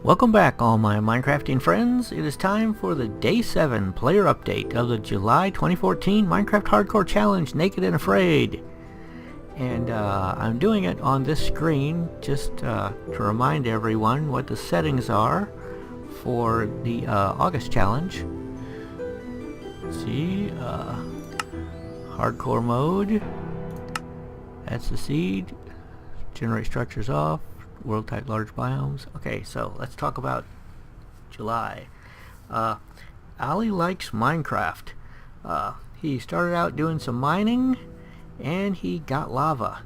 Welcome back, all my Minecrafting friends. It is time for the Day 7 player update of the July 2014 Minecraft Hardcore Challenge Naked and Afraid. And I'm doing it on this screen just to remind everyone what the settings are for the August challenge. Let's see, hardcore mode, that's the seed, generate structures off, world type large biomes. Okay, so let's talk about July. Ali likes Minecraft. He started out doing some mining and he got lava.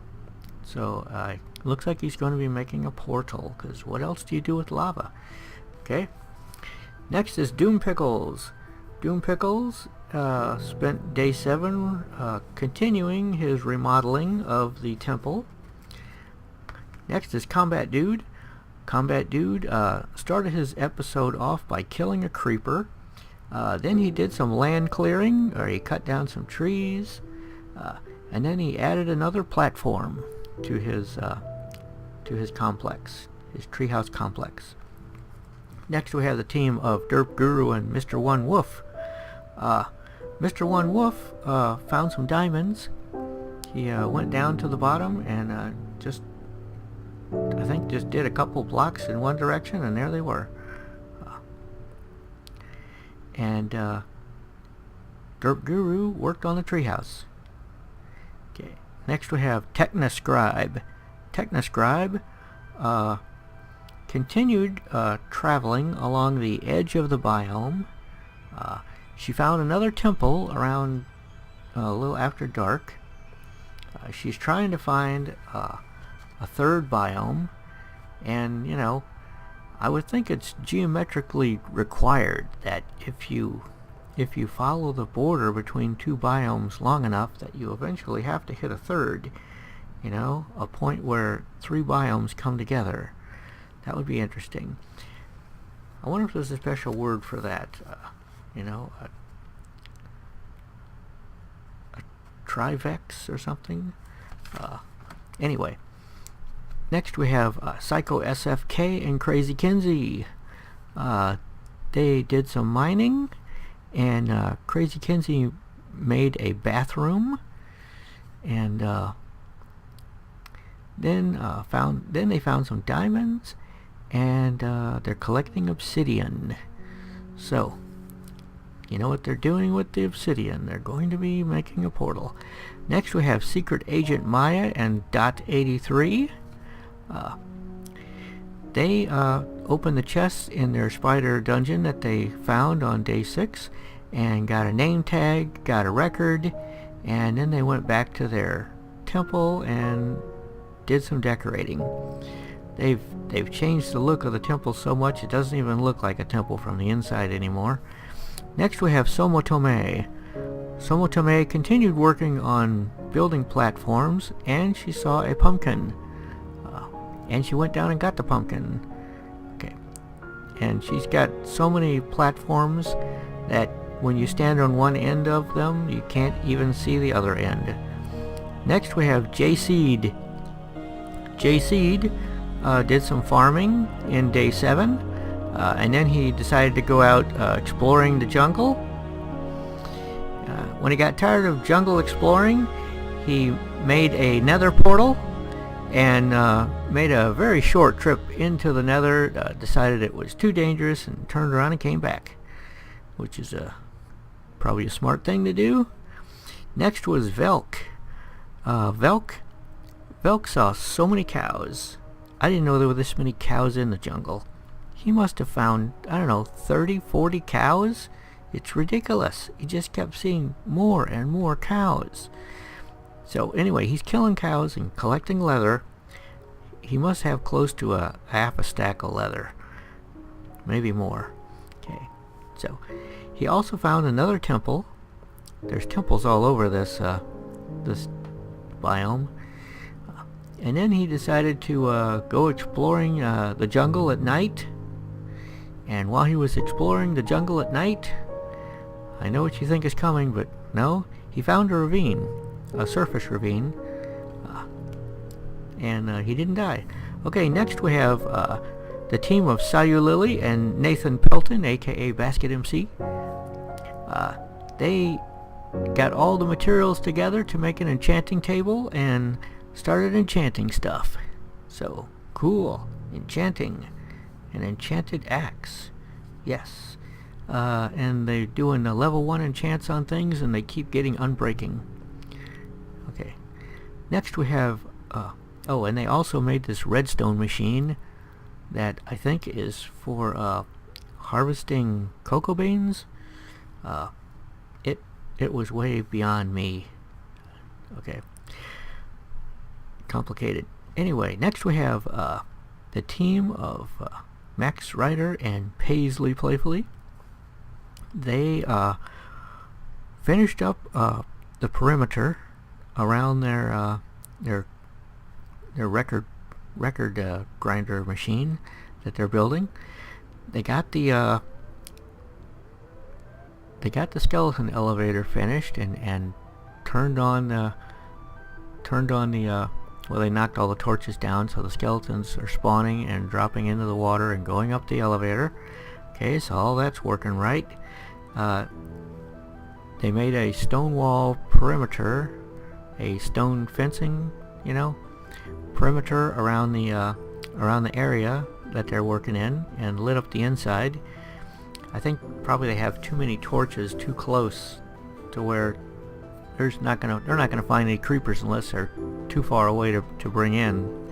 So looks like he's going to be making a portal, because what else do you do with lava? Okay. Next is Doom Pickles. Doom Pickles spent day 7 continuing his remodeling of the temple. Next is Combat Dude. Combat Dude started his episode off by killing a creeper. Then he did some land clearing, or he cut down some trees, and then he added another platform to his complex, his treehouse complex. Next we have the team of Derp Guru and Mr. One Wolf. Mr. One Wolf found some diamonds. He went down to the bottom and I think just did a couple blocks in one direction, and there they were. Derp Guru worked on the treehouse. Okay. Next we have Technoscribe. Technoscribe continued traveling along the edge of the biome. She found another temple around a little after dark. She's trying to find a third biome, and you know, I would think it's geometrically required that if you follow the border between two biomes long enough, that you eventually have to hit a third, you know, a point where 3 biomes come together. That would be interesting. I wonder if there's a special word for that, you know, a trivex or something. Anyway, next we have Psycho SFK and Crazy Kinsey. They did some mining, and Crazy Kinsey made a bathroom, and then they found some diamonds, and they're collecting obsidian. So you know what they're doing with the obsidian. They're going to be making a portal. Next we have Secret Agent Maya and Dot83. They opened the chests in their spider dungeon that they found on day 6 and got a name tag, got a record, and then they went back to their temple and did some decorating. They've changed the look of the temple so much it doesn't even look like a temple from the inside anymore. Next we have Somotome. Somotome continued working on building platforms, and she saw a pumpkin. And she went down and got the pumpkin. Okay. And she's got so many platforms that when you stand on one end of them, you can't even see the other end. Next we have J-Seed. J-Seed did some farming in day 7, and then he decided to go out exploring the jungle. When he got tired of jungle exploring, he made a nether portal and made a very short trip into the nether, decided it was too dangerous, and turned around and came back, which is probably a smart thing to do. Next was Velk. Velk saw so many cows. I didn't know there were this many cows in the jungle. He must have found, I don't know, 30, 40 cows? It's ridiculous. He just kept seeing more and more cows. So anyway, he's killing cows and collecting leather. He must have close to half a stack of leather. Maybe more. Okay. So he also found another temple. There's temples all over this biome. And then he decided to go exploring the jungle at night. And while he was exploring the jungle at night, I know what you think is coming, but no, he found a ravine. A surface ravine, and he didn't die. Okay, next we have the team of Sayu Lily and Nathan Pelton, aka Basket MC, they got all the materials together to make an enchanting table and started enchanting stuff. So cool. Enchanting. An enchanted axe. Yes. And they're doing the level 1 enchants on things, and they keep getting unbreaking. Okay. Next we have oh, and they also made this redstone machine that I think is for harvesting cocoa beans. It was way beyond me. Okay. Complicated. Anyway, next we have the team of Max Ryder and Paisley Playfully. They finished up the perimeter around their record grinder machine that they're building. They got the skeleton elevator finished and turned on the well, they knocked all the torches down, so the skeletons are spawning and dropping into the water and going up the elevator. Okay, so all that's working right. They made a stone wall perimeter, a stone fencing, perimeter around the area that they're working in, and lit up the inside. I think probably they have too many torches too close to where they're not gonna find any creepers unless they're too far away to bring in.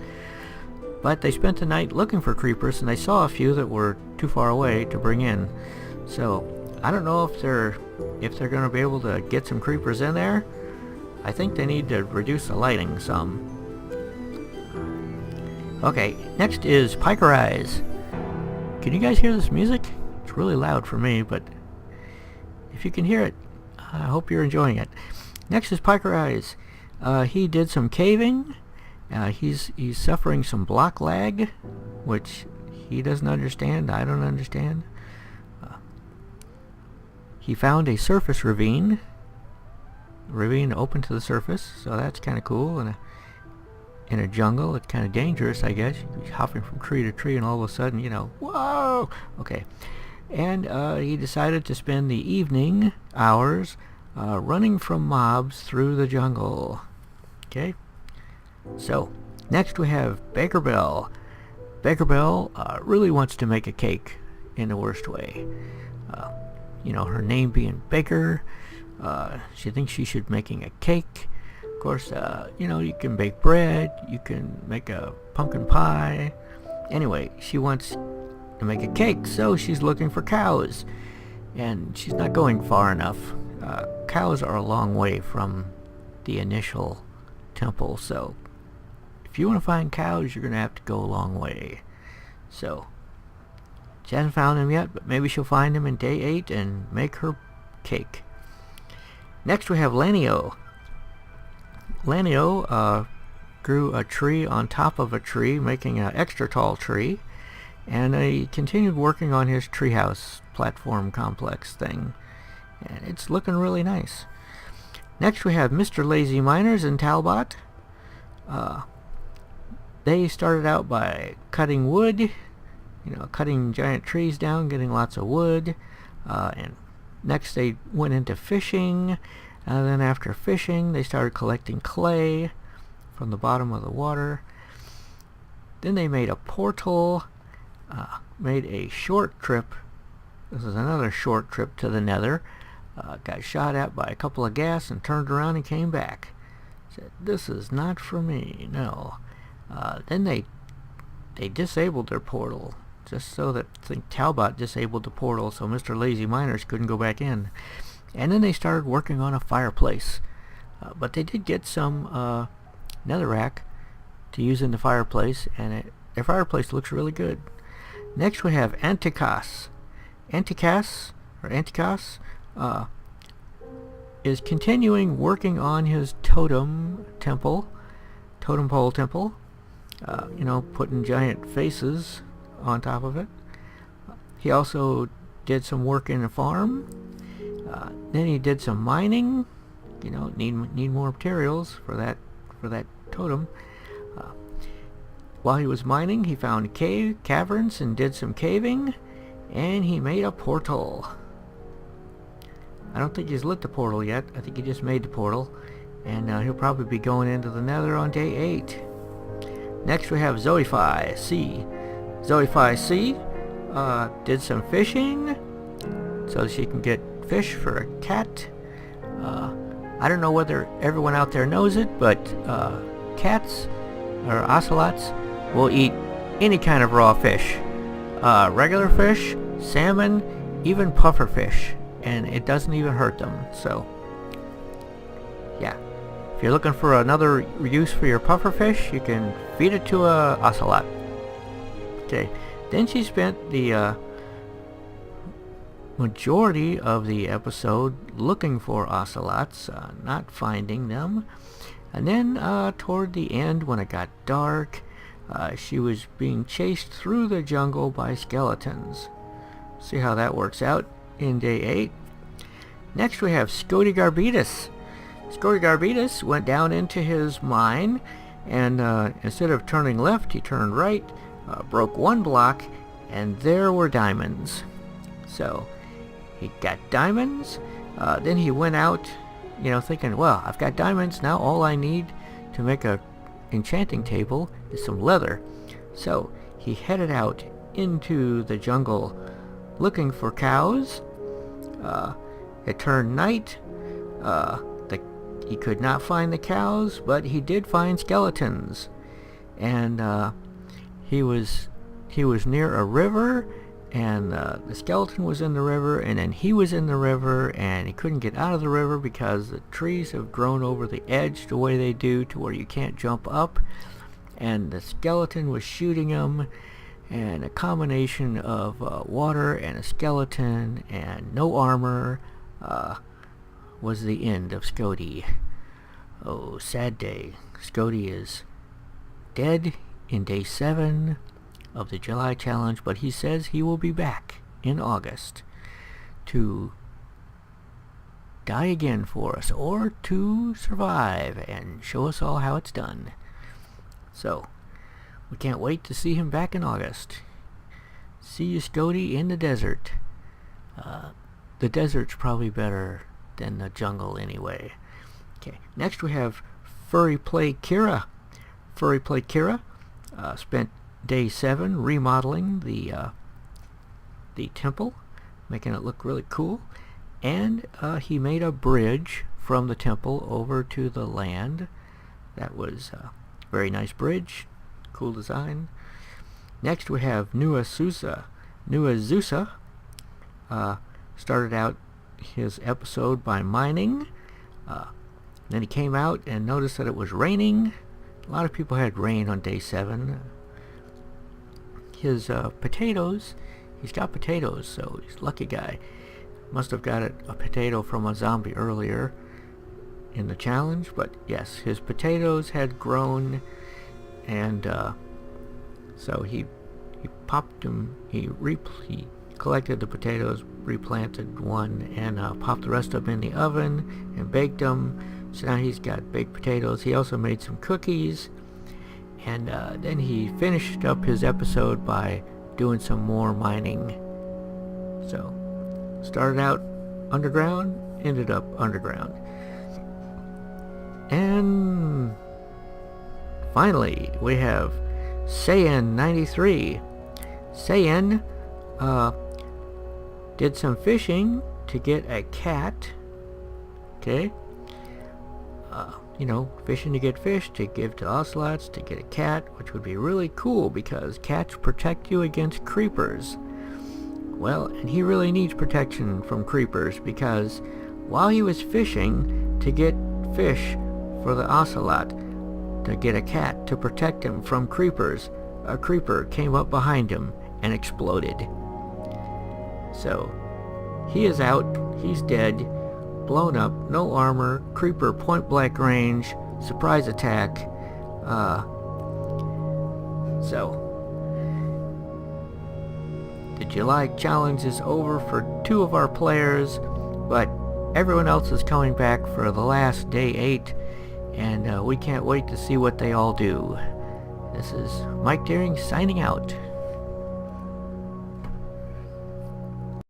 But they spent the night looking for creepers, and they saw a few that were too far away to bring in. So I don't know if they're gonna be able to get some creepers in there. I think they need to reduce the lighting some. Okay, next is Piker Eyes. Can you guys hear this music? It's really loud for me, but if you can hear it, I hope you're enjoying it. Next is Piker Eyes. He did some caving. He's suffering some block lag, which he doesn't understand. I don't understand. He found a surface ravine open to the surface, so that's kind of cool. And in a jungle, it's kind of dangerous, I guess. You're hopping from tree to tree, and all of a sudden, whoa! Okay. And he decided to spend the evening hours running from mobs through the jungle. Okay? So, next we have Baker Bell. Baker Bell really wants to make a cake in the worst way. Her name being Baker, she thinks she should making a cake. Of course, you can bake bread, you can make a pumpkin pie. Anyway, she wants to make a cake, so she's looking for cows. And she's not going far enough. Cows are a long way from the initial temple, so if you want to find cows, you're going to have to go a long way. So, she hasn't found them yet, but maybe she'll find them in day 8 and make her cake. Next we have Lanio. Lanio grew a tree on top of a tree, making an extra tall tree, and he continued working on his treehouse platform complex thing, and it's looking really nice. Next we have Mr. Lazy Miners and Talbot. They started out by cutting wood, cutting giant trees down, getting lots of wood, and next they went into fishing, and then after fishing they started collecting clay from the bottom of the water. Then they made a portal, made a short trip. This is another short trip to the nether. Got shot at by a couple of gas and turned around and came back. Said, this is not for me, no. Then they disabled their portal, just so that I think Talbot disabled the portal so Mr. Lazy Miners couldn't go back in. And then they started working on a fireplace. But they did get some netherrack to use in the fireplace, and their fireplace looks really good. Next we have Antikas. Antikas is continuing working on his totem pole temple, putting giant faces on top of it. He also did some work in a farm. Then he did some mining. Need more materials for that totem. while he was mining, he found caverns and did some caving, and he made a portal. I don't think he's lit the portal yet. I think he just made the portal, and he'll probably be going into the Nether on day 8. Next we have Zoe-Fi C. Zoe-Fi C did some fishing so she can get fish for a cat. I don't know whether everyone out there knows it, but cats or ocelots will eat any kind of raw fish. Regular fish, salmon, even puffer fish, and it doesn't even hurt them. So yeah, if you're looking for another use for your puffer fish, you can feed it to a ocelot. Okay, then she spent the majority of the episode looking for ocelots, not finding them. And then toward the end, when it got dark, she was being chased through the jungle by skeletons. See how that works out in day 8. Next we have Scody Garbitas. Scody Garbitas went down into his mine, and instead of turning left, he turned right, broke one block, and there were diamonds. So he got diamonds. Then he went out, thinking, well, I've got diamonds, now all I need to make a enchanting table is some leather. So he headed out into the jungle looking for cows. It turned night. He could not find the cows, but he did find skeletons. And he was near a river, and the skeleton was in the river, and then he was in the river, and he couldn't get out of the river because the trees have grown over the edge the way they do to where you can't jump up, and the skeleton was shooting him, and a combination of water and a skeleton and no armor was the end of Scody. Oh, sad day. Scody is dead in day 7 of the July challenge, but he says he will be back in August to die again for us, or to survive and show us all how it's done. So we can't wait to see him back in August. See you, Scody, in the desert. The desert's probably better than the jungle anyway. Okay, next we have Furry Play Kira. Furry Play Kira spent day 7 remodeling the temple, making it look really cool, and he made a bridge from the temple over to the land. That was a very nice bridge, cool design. Next we have Nua Zusa. Started out his episode by mining. Then he came out and noticed that it was raining. A lot of people had rain on day 7. His potatoes, he's got potatoes, so he's a lucky guy. Must have got a potato from a zombie earlier in the challenge, but yes, his potatoes had grown, and so he popped them. He collected the potatoes, replanted one, and popped the rest of them in the oven and baked them. So now he's got baked potatoes. He also made some cookies, and then he finished up his episode by doing some more mining. So started out underground, ended up underground. And finally we have Saiyan93. Saiyan did some fishing to get a cat. Okay, fishing to get fish to give to ocelots, to get a cat, which would be really cool because cats protect you against creepers. Well, and he really needs protection from creepers, because while he was fishing to get fish for the ocelot, to get a cat to protect him from creepers, a creeper came up behind him and exploded. So he is out, he's dead, blown up, no armor, creeper point blank range, surprise attack. So the July challenge is over for 2 of our players, but everyone else is coming back for the last day 8, and we can't wait to see what they all do. This is Mike Deering signing out.